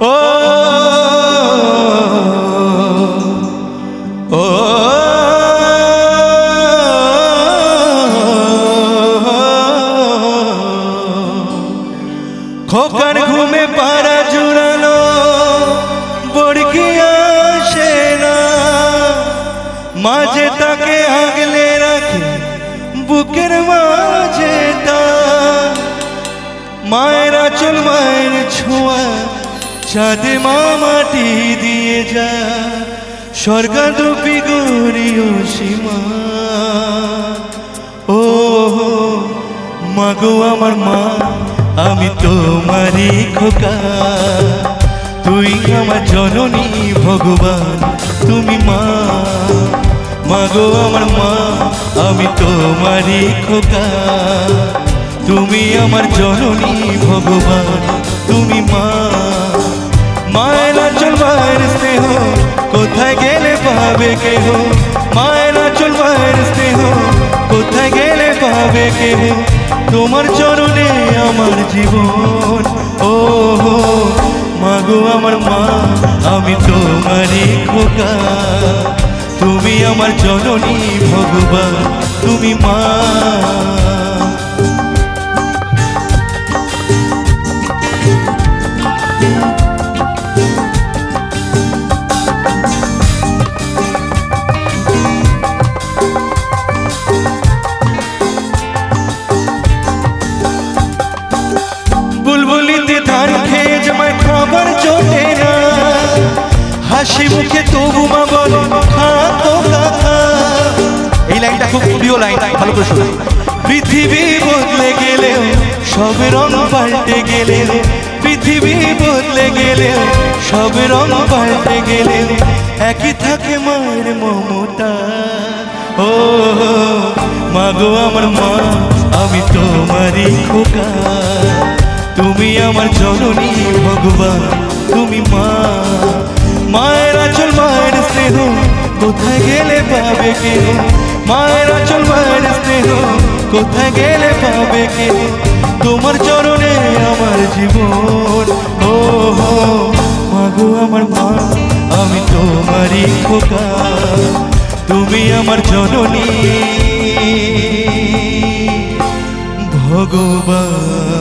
ও ও খোকার ঘুমে পাড়া জুড়ানো বড়কি আসে না, মাঝে তাকে আগলে রাখে বুকের মাঝে তার। মায়ের আঁচল মায়ের ছোঁয়া চাঁদে মা মাটি দিয়ে যা, স্বর্গাদপি গৌরীয় সীমা। ও মাগো আমার মা, আমি তোমারই খোকা, তুই আমার জননী ভগবান তুমি মা। মাগো আমার মা, আমি তোমারই খোকা, তুমি আমার জননী ভগবান তুমি মা। মায়ের আঁচল মায়ের স্নেহ কোথায় গেলে পাবে কেহ, মায়ের আঁচল মায়ের স্নেহ কোথায় গেলে পাবে কেহ, তোমার চরণে আমার জীবন। ও মাগো আমার মা, আমি তোমারই খোকা, তুমি আমার জননী ভগবান তুমি মা। বুলবুলিতে ধান খেয়ে জমায় খাবার জোটে না, হাসি মুখে তবু মা বলে খা খোকা খা। এই লাইনটা খুব প্রিয় লাইন, ভালো করে শোনো। পৃথিবী বদলে গেলেও সব রং পাল্টে গেলেও, পৃথিবী বদলে গেলেও সব রং পাল্টে গেলেও একই থাকে মায়ের মমতা। ও মাগো আমার মা, আমি তোমারই খোকা, তুমি আমার জননী ভগবান তুমি মা। মায়ের আঁচল মায়ের স্নেহ কোথায় গেলে পাবে কেহ, মায়ের আঁচল মায়ের স্নেহ কোথায় গেলে পাবে কেহ, তোমার চরণে আমার জীবন। ও মাগো আমার মা, আমি তোমারই খোকা, তুমি আমার জননী ভগবান।